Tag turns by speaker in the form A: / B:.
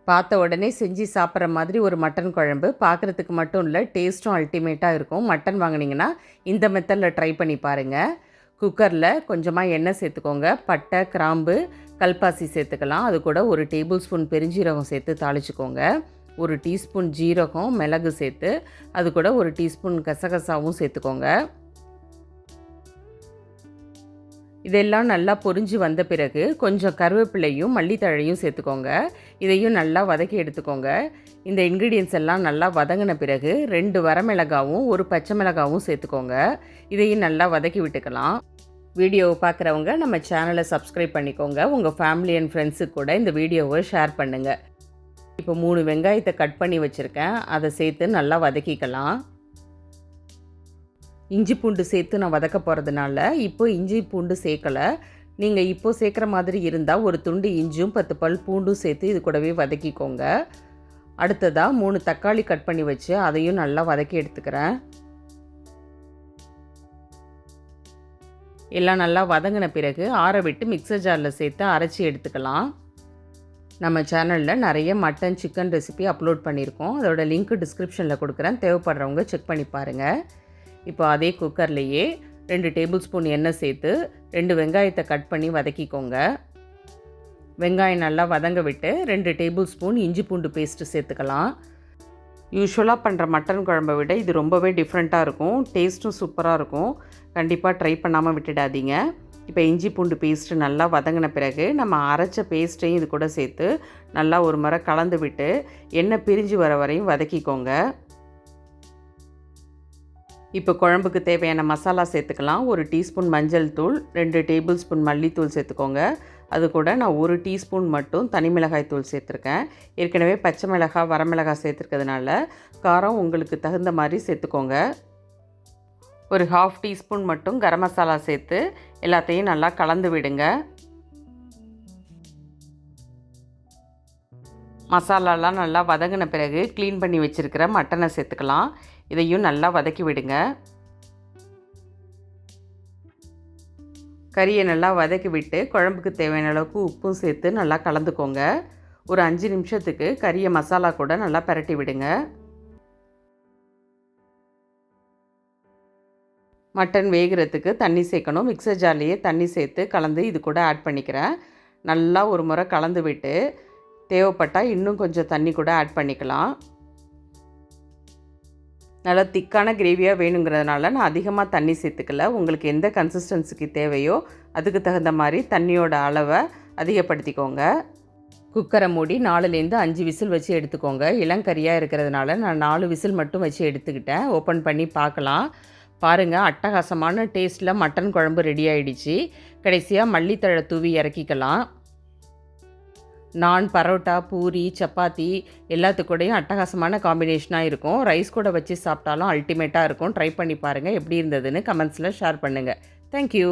A: பார்த்த உடனே செஞ்சு சாப்பிட்ற மாதிரி ஒரு மட்டன் குழம்பு பார்க்குறதுக்கு மட்டும் இல்லை, டேஸ்ட்டும் அல்டிமேட்டாக இருக்கும். மட்டன் வாங்கினீங்கன்னா இந்த மெத்தடில் ட்ரை பண்ணி பாருங்கள். குக்கரில் கொஞ்சமாக எண்ணெய் சேர்த்துக்கோங்க. பட்டை, கிராம்பு, கல்பாசி சேர்த்துக்கலாம். அது கூட ஒரு டேபிள் ஸ்பூன் பெருஞ்சீரகம் சேர்த்து தாளிச்சுக்கோங்க. ஒரு டீஸ்பூன் ஜீரகம், மிளகு சேர்த்து அது கூட ஒரு டீஸ்பூன் கசகசாவும் சேர்த்துக்கோங்க. இதெல்லாம் நல்லா பொரிஞ்சு வந்த பிறகு கொஞ்சம் கருவேப்பிலையும் மல்லித்தழையும் சேர்த்துக்கோங்க. இதையும் நல்லா வதக்கி எடுத்துக்கோங்க. இந்த இன்க்ரீடியன்ஸ் எல்லாம் நல்லா வதங்கின பிறகு 2 வரமிளகாவும் ஒரு பச்சை மிளகாவும் சேர்த்துக்கோங்க. இதையும் நல்லா வதக்கி விட்டுக்கலாம். வீடியோவை பார்க்குறவங்க நம்ம சேனலை சப்ஸ்கிரைப் பண்ணிக்கோங்க. உங்கள் ஃபேமிலி அண்ட் ஃப்ரெண்ட்ஸுக்கு கூட இந்த வீடியோவை ஷேர் பண்ணுங்கள். இப்போ 3 வெங்காயத்தை கட் பண்ணி வச்சுருக்கேன். அதை சேர்த்து நல்லா வதக்கிக்கலாம். இஞ்சி பூண்டு சேர்த்து நான் வதக்க போகிறதுனால இப்போ இஞ்சி பூண்டு சேர்க்கலை. நீங்கள் இப்போது சேர்க்குற மாதிரி இருந்தால் ஒரு துண்டு இஞ்சியும் 10 பல் பூண்டும் சேர்த்து இது கூடவே வதக்கிக்கோங்க. அடுத்ததாக 3 தக்காளி கட் பண்ணி வச்சு அதையும் நல்லா வதக்கி எடுத்துக்கிறேன். எல்லாம் நல்லா வதங்கின பிறகு ஆற விட்டு மிக்சர் ஜாரில் சேர்த்து அரைச்சி எடுத்துக்கலாம். நம்ம சேனலில் நிறைய மட்டன், சிக்கன் ரெசிபி அப்லோட் பண்ணியிருக்கோம். அதோட லிங்க் டிஸ்கிரிப்ஷனில் கொடுக்குறேன். தேவைப்படுறவங்க செக் பண்ணி பாருங்கள். இப்போ அதே குக்கர்லேயே 2 டேபிள் ஸ்பூன் எண்ணெய் சேர்த்து 2 வெங்காயத்தை கட் பண்ணி வதக்கிக்கோங்க. வெங்காயம் நல்லா வதங்க விட்டு 2 டேபிள் ஸ்பூன் இஞ்சி பூண்டு பேஸ்ட்டு சேர்த்துக்கலாம். யூஸ்வலாக பண்ணுற மட்டன் குழம்பை விட இது ரொம்பவே டிஃப்ரெண்ட்டாக இருக்கும். டேஸ்ட்டும் சூப்பராக இருக்கும். கண்டிப்பாக ட்ரை பண்ணாமல் விட்டுடாதீங்க. இப்போ இஞ்சி பூண்டு பேஸ்ட்டு நல்லா வதங்கின பிறகு நம்ம அரைச்ச பேஸ்ட்டையும் இது கூட சேர்த்து நல்லா ஒரு முறை கலந்து விட்டு எண்ணெய் பிரிஞ்சு வர வரையும் வதக்கிக்கோங்க. இப்போ குழம்புக்கு தேவையான மசாலா சேர்த்துக்கலாம். ஒரு டீஸ்பூன் மஞ்சள் தூள், 2 டேபிள் ஸ்பூன் மல்லித்தூள் சேர்த்துக்கோங்க. அது கூட நான் 1 டீஸ்பூன் மட்டும் தனி மிளகாய் தூள் சேர்த்துருக்கேன். ஏற்கனவே பச்சை மிளகாய், வரமிளகாய் சேர்த்துருக்கிறதுனால காரம் உங்களுக்கு தகுந்த மாதிரி சேர்த்துக்கோங்க. ஒரு 1/2 டீஸ்பூன் மட்டும் கரம் மசாலா சேர்த்து எல்லாத்தையும் நல்லா கலந்து விடுங்க. மசாலாலாம் நல்லா வதங்கின பிறகு க்ளீன் பண்ணி வச்சுருக்கிற மட்டனை சேர்த்துக்கலாம். இதையும் நல்லா வதக்கி விடுங்க. கறியை நல்லா வதக்கி விட்டு குழம்புக்கு தேவையான அளவுக்கு உப்பும் சேர்த்து நல்லா கலந்துக்கோங்க. ஒரு 5 நிமிஷத்துக்கு கறியை மசாலா கூட நல்லா பிரட்டி விடுங்க. மட்டன் வேகிறதுக்கு தண்ணி சேர்க்கணும். மிக்சர் ஜார்லேயே தண்ணி சேர்த்து கலந்து இது கூட ஆட் பண்ணிக்கிறேன். நல்லா ஒரு முறை கலந்து விட்டு தேவைப்பட்டால் இன்னும் கொஞ்சம் தண்ணி கூட ஆட் பண்ணிக்கலாம். நல்லா திக்கான கிரேவியாக வேணுங்கிறதுனால நான் அதிகமாக தண்ணி சேர்த்துக்கல. உங்களுக்கு எந்த கன்சிஸ்டன்சிக்கு தேவையோ அதுக்கு தகுந்த மாதிரி தண்ணியோட அளவை அதிகப்படுத்திக்கோங்க. குக்கரை மூடி 4லேருந்து 5 விசில் வச்சு எடுத்துக்கோங்க. இளங்கறியாக இருக்கிறதுனால நான் 4 விசில் மட்டும் வச்சு எடுத்துக்கிட்டேன். ஓப்பன் பண்ணி பார்க்கலாம். பாருங்கள், அட்டகாசமான டேஸ்ட்டில் மட்டன் குழம்பு ரெடி ஆகிடுச்சு. கடைசியாக மல்லித்தழை தூவி இறக்கிக்கலாம். நான், பரோட்டா, பூரி, சப்பாத்தி எல்லாத்துக்கூடையும் அட்டகாசமான காம்பினேஷனாக இருக்கும். ரைஸ் கூட வச்சு சாப்பிட்டாலும் அல்டிமேட்டாக இருக்கும். ட்ரை பண்ணி பாருங்கள். எப்படி இருந்ததுன்னு கமெண்ட்ஸில் ஷேர் பண்ணுங்கள். தேங்க்யூ.